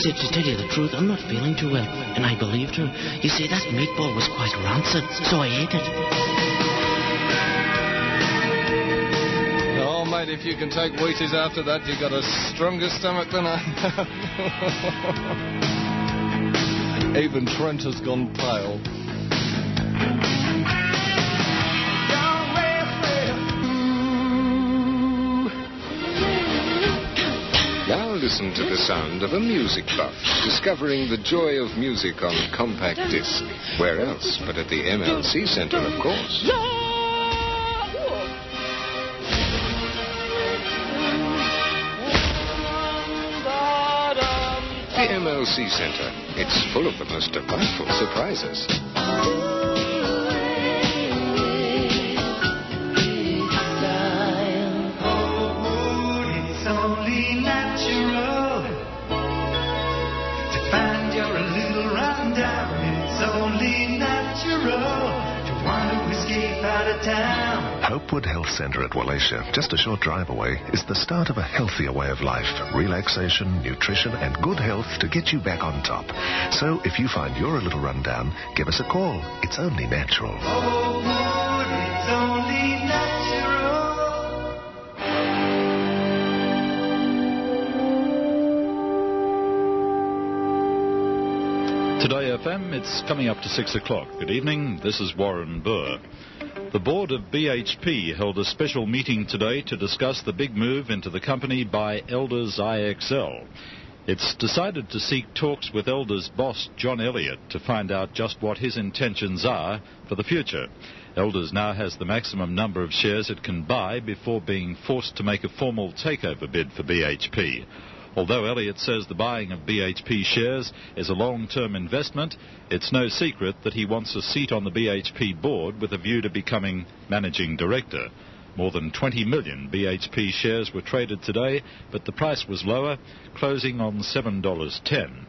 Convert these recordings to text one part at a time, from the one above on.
said, to tell you the truth, I'm not feeling too well. And I believed her. You see, that meatball was quite rancid, so I ate it. Oh, mate, if you can take Wheaties after that, you've got a stronger stomach than I have. Even Trent has gone pale. Now listen to the sound of a music buff, discovering the joy of music on compact disc. Where else but at the MLC Centre, of course. The MLC Centre. It's full of the most delightful surprises. Hopewood Health Centre at Wallacia, just a short drive away, is the start of a healthier way of life. Relaxation, nutrition and good health to get you back on top. So if you find you're a little run down, give us a call. It's only natural. Hopewood, it's only natural. Today FM, it's coming up to 6 o'clock. Good evening, this is Warren Burr. The board of BHP held a special meeting today to discuss the big move into the company by Elders IXL. It's decided to seek talks with Elders boss John Elliott to find out just what his intentions are for the future. Elders now has the maximum number of shares it can buy before being forced to make a formal takeover bid for BHP. Although Elliott says the buying of BHP shares is a long-term investment, it's no secret that he wants a seat on the BHP board with a view to becoming managing director. More than 20 million BHP shares were traded today, but the price was lower, closing on $7.10.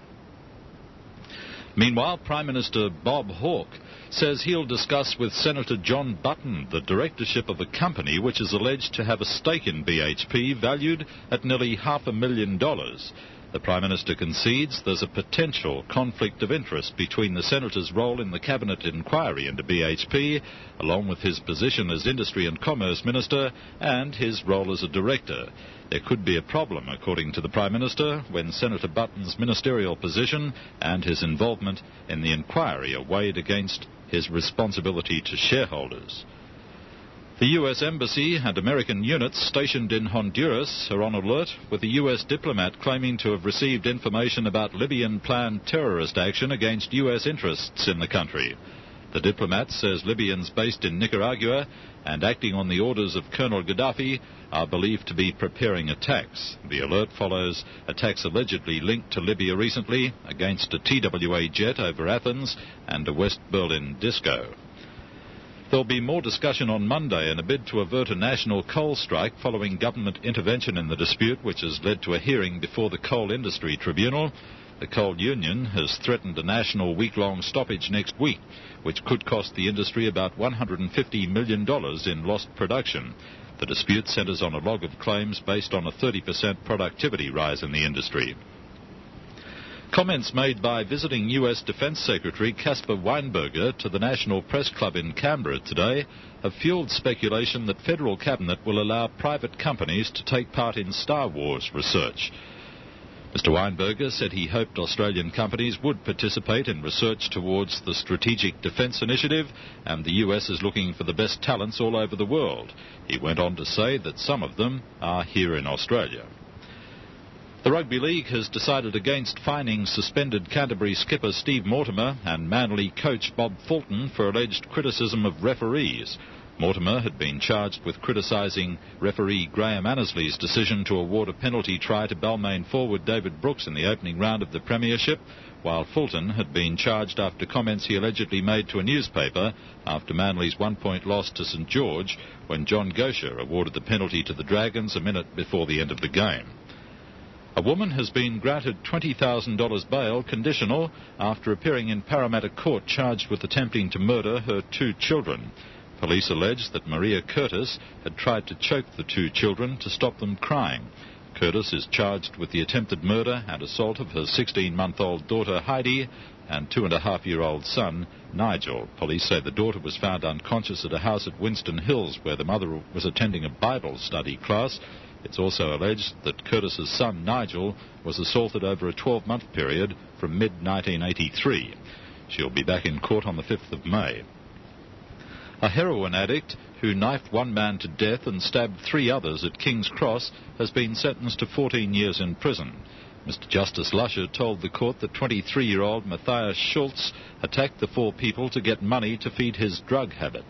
Meanwhile, Prime Minister Bob Hawke says he'll discuss with Senator John Button the directorship of a company which is alleged to have a stake in BHP valued at nearly $500,000. The Prime Minister concedes there's a potential conflict of interest between the Senator's role in the Cabinet inquiry into BHP, along with his position as Industry and Commerce Minister, and his role as a director. There could be a problem, according to the Prime Minister, when Senator Button's ministerial position and his involvement in the inquiry are weighed against his responsibility to shareholders. The U.S. Embassy and American units stationed in Honduras are on alert, with a U.S. diplomat claiming to have received information about Libyan planned terrorist action against U.S. interests in the country. The diplomat says Libyans based in Nicaragua and acting on the orders of Colonel Gaddafi are believed to be preparing attacks. The alert follows attacks allegedly linked to Libya recently against a TWA jet over Athens and a West Berlin disco. There'll be more discussion on Monday in a bid to avert a national coal strike following government intervention in the dispute, which has led to a hearing before the Coal Industry Tribunal. The coal union has threatened a national week-long stoppage next week, which could cost the industry about $150 million in lost production. The dispute centres on a log of claims based on a 30% productivity rise in the industry. Comments made by visiting U.S. Defence Secretary Caspar Weinberger to the National Press Club in Canberra today have fuelled speculation that federal cabinet will allow private companies to take part in Star Wars research. Mr. Weinberger said he hoped Australian companies would participate in research towards the Strategic Defence Initiative, and the US is looking for the best talents all over the world. He went on to say that some of them are here in Australia. The Rugby League has decided against fining suspended Canterbury skipper Steve Mortimer and Manly coach Bob Fulton for alleged criticism of referees. Mortimer had been charged with criticising referee Graham Annesley's decision to award a penalty try to Balmain forward David Brooks in the opening round of the Premiership, while Fulton had been charged after comments he allegedly made to a newspaper after Manly's 1-point loss to St George when John Gosher awarded the penalty to the Dragons a minute before the end of the game. A woman has been granted $20,000 bail conditional after appearing in Parramatta Court charged with attempting to murder her 2 children. Police allege that Maria Curtis had tried to choke the 2 children to stop them crying. Curtis is charged with the attempted murder and assault of her 16-month-old daughter Heidi and 2.5-year-old son Nigel. Police say the daughter was found unconscious at a house at Winston Hills where the mother was attending a Bible study class. It's also alleged that Curtis's son Nigel was assaulted over a 12-month period from mid-1983. She'll be back in court on the 5th of May. A heroin addict who knifed one man to death and stabbed 3 others at King's Cross has been sentenced to 14 years in prison. Mr. Justice Lusher told the court that 23-year-old Matthias Schultz attacked the 4 people to get money to feed his drug habit.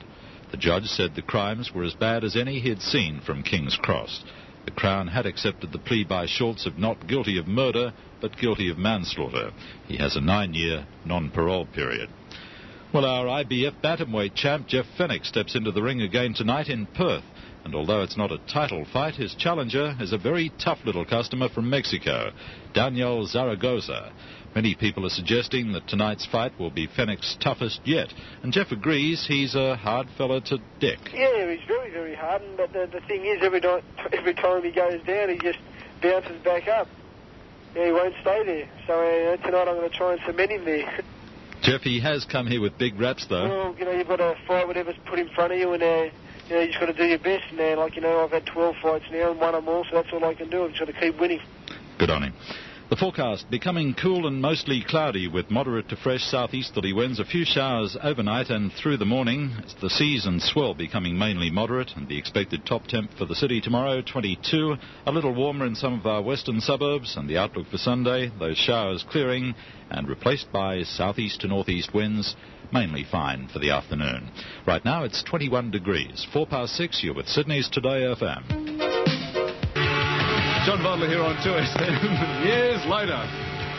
The judge said the crimes were as bad as any he had seen from King's Cross. The Crown had accepted the plea by Schultz of not guilty of murder, but guilty of manslaughter. He has a 9-year non-parole period. Well, our IBF bantamweight champ Jeff Fenech steps into the ring again tonight in Perth. And although it's not a title fight, his challenger is a very tough little customer from Mexico, Daniel Zaragoza. Many people are suggesting that tonight's fight will be Fenech's toughest yet. And Jeff agrees he's a hard fella to deck. Yeah, he's very, very hard. But the thing is, every time he goes down, he just bounces back up. Yeah, he won't stay there. So tonight I'm going to try and cement him there. Jeff, he has come here with big raps, though. Well, you've got to fight whatever's put in front of you, and you just got to do your best. And I've had 12 fights now and won them all, so that's all I can do. I've just got to keep winning. Good on him. The forecast, becoming cool and mostly cloudy with moderate to fresh southeasterly winds, a few showers overnight and through the morning. The seas and swell becoming mainly moderate, and the expected top temp for the city tomorrow, 22. A little warmer in some of our western suburbs, and the outlook for Sunday, those showers clearing and replaced by southeast to northeast winds, mainly fine for the afternoon. Right now it's 21 degrees. 6:04, you're with Sydney's Today FM. John Butler here on 2SM. Years later,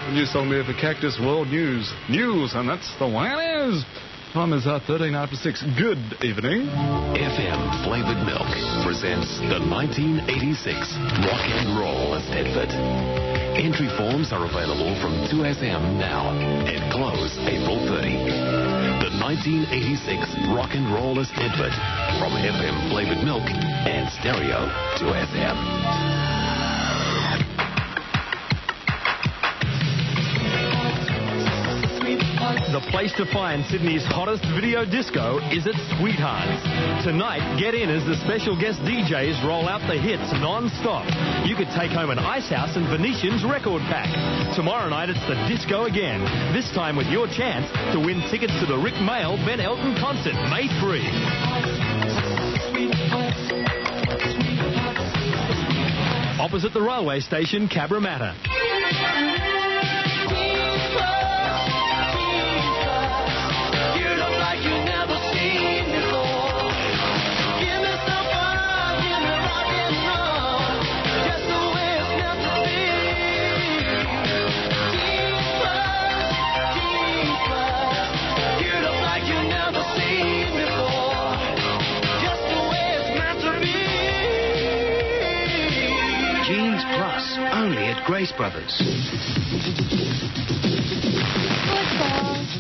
the new song there for Cactus World News. News, and that's the way it is. Time is 13 after 6. Good evening. FM Flavoured Milk presents the 1986 Rock and Roll at Stedford. Entry forms are available from 2SM now and close April 30. The 1986 Rock and Roll at Stedford from FM Flavoured Milk and Stereo 2SM. The place to find Sydney's hottest video disco is at Sweethearts. Tonight, get in as the special guest DJs roll out the hits non-stop. You could take home an Icehouse and Venetian's record pack. Tomorrow night, it's the disco again. This time with your chance to win tickets to the Rick Mail Ben Elton concert, May 3. Opposite the railway station, Cabramatta. Only at Grace Brothers.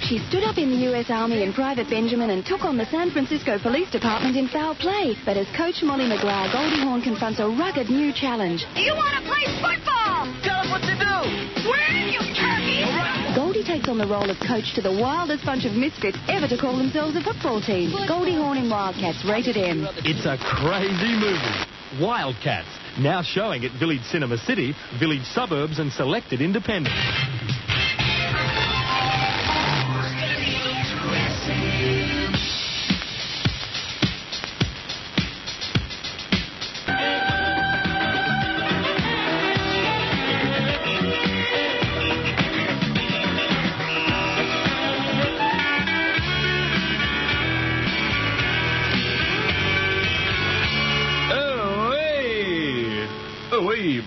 She stood up in the U.S. Army in Private Benjamin and took on the San Francisco Police Department in foul play. But as Coach Molly McGrath, Goldie Hawn confronts a rugged new challenge. Do you want to play football? Tell us what to do. Swing, you turkey! Right. Goldie takes on the role of coach to the wildest bunch of misfits ever to call themselves a football team. Goldie Hawn in Wildcats, rated M. It's a crazy movie. Wildcats, now showing at Village Cinema City, Village Suburbs and selected independents.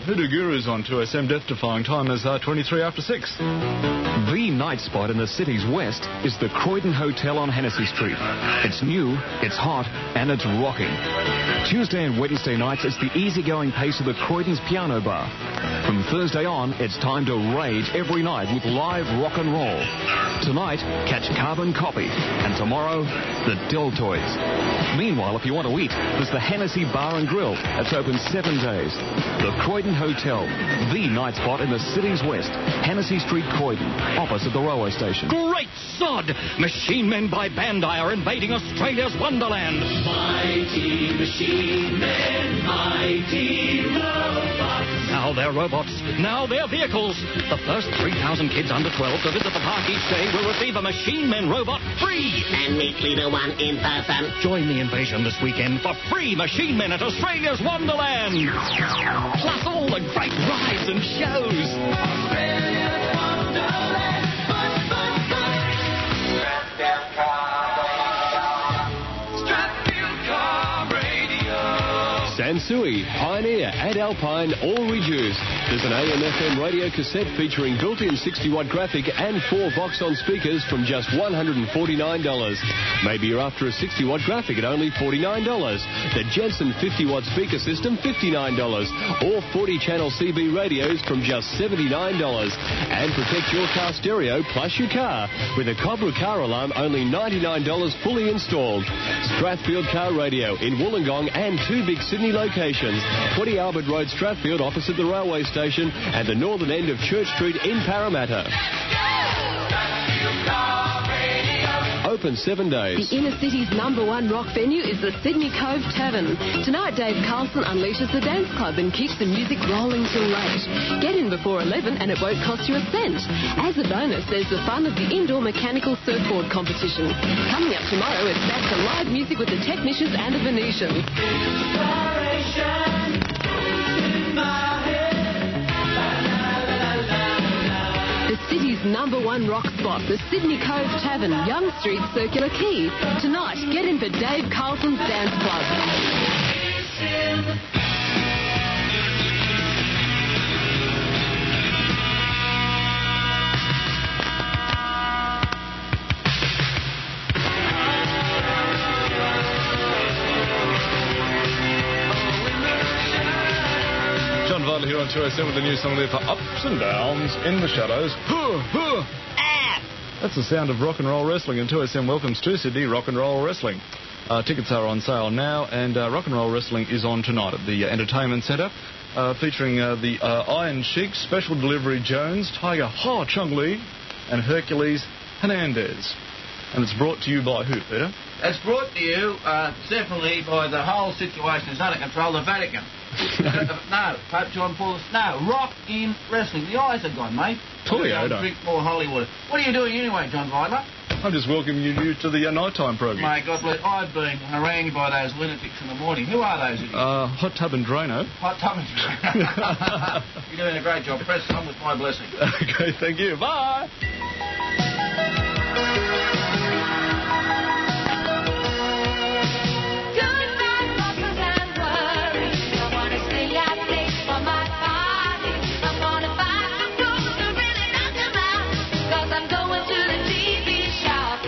Hoodoo Gurus on 2SM. Death-defying time is 23 after 6. The night spot in the city's west is the Croydon Hotel on Hennessy Street. It's new, it's hot, and it's rocking. Tuesday and Wednesday nights, it's the easygoing pace of the Croydon's Piano Bar. From Thursday on, it's time to rage every night with live rock and roll. Tonight, catch Carbon Copy, and tomorrow, the Deltoids. Meanwhile, if you want to eat, there's the Hennessy Bar and Grill. It's open 7 days. The Croydon Hotel, the night spot in the city's west. Hennessy Street, Croydon, opposite the railway station. Great sod! Machine Men by Bandai are invading Australia's wonderland. Mighty machine men, mighty robots. Now they're robots. Now they're vehicles. The first 3,000 kids under 12 to visit the park each day will receive a Machine Men robot free. And meet Leader One in person. Join the invasion this weekend for free Machine Men at Australia's Wonderland. Plus all the great rides and shows. Australia's wonderland. Fun, fun, fun. Strap-down car radio. Strap-down car radio. Sansui, Pioneer and Alpine all reduced. There's an AM/FM radio cassette featuring built-in 60-watt graphic and 4 Vox-on speakers from just $149. Maybe you're after a 60-watt graphic at only $49. The Jensen 50-watt speaker system, $59. Or 40-channel CB radios from just $79. And protect your car stereo plus your car with a Cobra car alarm, only $99 fully installed. Strathfield Car Radio in Wollongong and 2 big Sydney locations. 20 Albert Road, Strathfield, opposite the railway station, and the northern end of Church Street in Parramatta. Open 7 days. The inner city's #1 rock venue is the Sydney Cove Tavern. Tonight, Dave Carlson unleashes the dance club and keeps the music rolling till late. Get in before 11 and it won't cost you a cent. As a bonus, there's the fun of the indoor mechanical surfboard competition. Coming up tomorrow, it's back to live music with the Technicians and the Venetians. The city's #1 rock spot, the Sydney Cove Tavern, Young Street, Circular Quay. Tonight, get in for Dave Carlson's Dance Club. John Vidal here on 207 with the new song there for Ups and Downs in the Shadows. That's the sound of rock and roll wrestling, and 2SM welcomes to Sydney rock and roll wrestling. Tickets are on sale now, and rock and roll wrestling is on tonight at the Entertainment Centre, featuring the Iron Sheik, Special Delivery Jones, Tiger Ha Chung Lee, and Hercules Hernandez. And it's brought to you by who, Peter? It's brought to you, definitely, by the whole situation is under control, the Vatican. No, Pope John Paul. No, rock in wrestling. The eyes are gone, mate. Toyota. Drink more Hollywood. What are you doing anyway, John Vidler? I'm just welcoming you to the nighttime program. Mate, God bless. I've been harangued by those lunatics in the morning. Who are those idiots? Hot Tub and Drano. Hot Tub and Drano. You're doing a great job. Press on with my blessing. Okay, thank you. Bye.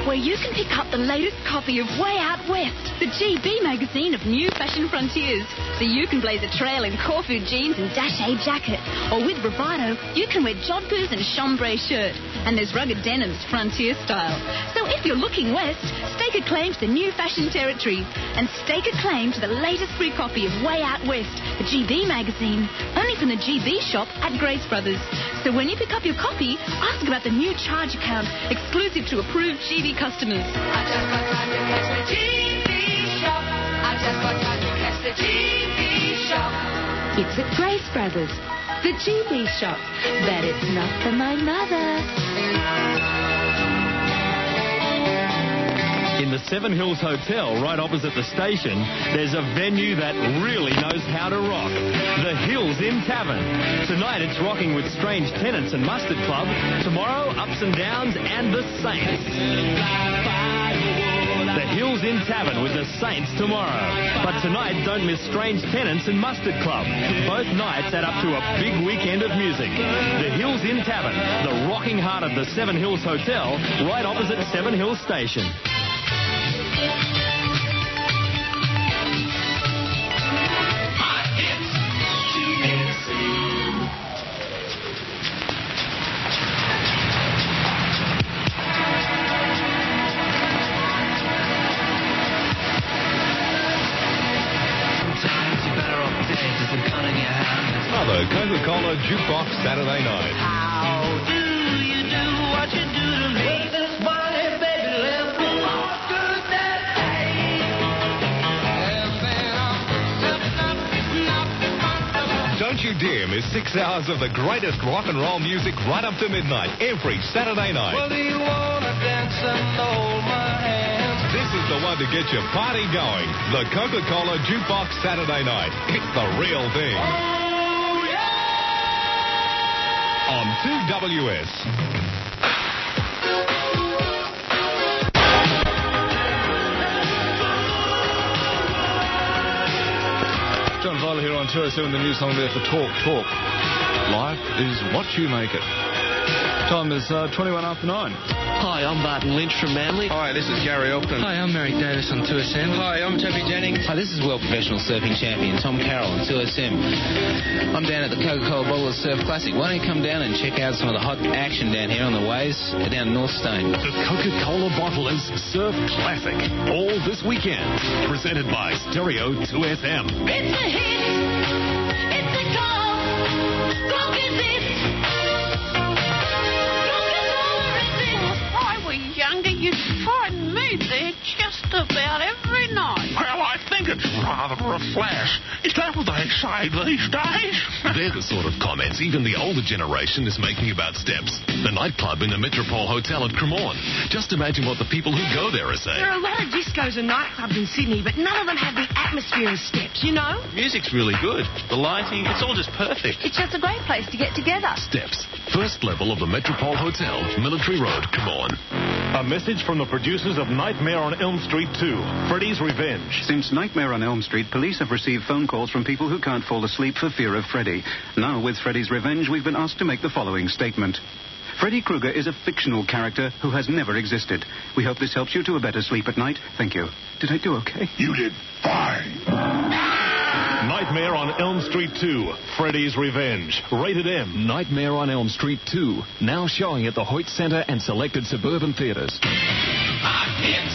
Where you can pick up the latest copy of Way Out West, the GB magazine of new fashion frontiers. So you can blaze a trail in Corfu jeans and Daché jacket. Or with bravado, you can wear jodhpurs and chambray shirt. And there's rugged denims frontier style. So if you're looking west, stake a claim to the new fashion territory. And stake a claim to the latest free copy of Way Out West, the GB magazine. Only from the GB shop at Grace Brothers. So when you pick up your copy, ask about the new charge account, exclusive to approved GB customers. I just got time to catch the GB shop. I just got time to catch the GB shop. It's at Grace Brothers, the GB shop. But it's not for my mother. In the Seven Hills Hotel, right opposite the station, there's a venue that really knows how to rock. The Hills Inn Tavern. Tonight it's rocking with Strange Tenants and Mustard Club. Tomorrow, Ups and Downs and the Saints. The Hills Inn Tavern with the Saints tomorrow. But tonight, don't miss Strange Tenants and Mustard Club. Both nights add up to a big weekend of music. The Hills Inn Tavern, the rocking heart of the Seven Hills Hotel, right opposite Seven Hills Station. Go to Coca-Cola Jukebox Saturday night. How do you do what you do to me? This money, baby, left me for good that day. Don't you dare miss 6 hours of the greatest rock and roll music right up to midnight every Saturday night. Well, do you wanna dance and hold my hands? This is the one to get your party going. The Coca-Cola Jukebox Saturday night. It's the real thing. Oh, yeah! On 2WS. John Viola here on 207, the new song there for Talk. Life is what you make it. Time is 21 after 9. Hi, I'm Barton Lynch from Manly. Hi, this is Gary Elkton. Hi, I'm Merrick Davis on 2SM. Hi, I'm Toby Jennings. Hi, this is World Professional Surfing Champion Tom Carroll on 2SM. I'm down at the Coca-Cola Bottlers Surf Classic. Why don't you come down and check out some of the hot action down here on the waves down North Stone. The Coca-Cola Bottlers Surf Classic. All this weekend. Presented by Stereo 2SM. It's a hit. It's a call. Go get this. Younger, you'd find me there just about every night. Well, I think it's rather a flash. Is that what they say these days? They're the sort of comments even the older generation is making about Steps, the nightclub in the Metropole Hotel at Cremorne. Just imagine what the people who go there are saying. There are a lot of discos and nightclubs in Sydney, but none of them have the atmosphere of Steps, you know? Music's really good. The lighting, it's all just perfect. It's just a great place to get together. Steps, first level of the Metropole Hotel, Military Road, Cremorne. A message from the producers of Nightmare on Elm Street 2, Freddy's Revenge. Since Nightmare on Elm Street, police have received phone calls from people who can't fall asleep for fear of Freddy. Now, with Freddy's Revenge, we've been asked to make the following statement. Freddy Krueger is a fictional character who has never existed. We hope this helps you to a better sleep at night. Thank you. Did I do okay? You did fine. Nightmare on Elm Street 2, Freddy's Revenge. Rated M. Nightmare on Elm Street 2, now showing at the Hoyt Centre and selected suburban theatres. I can't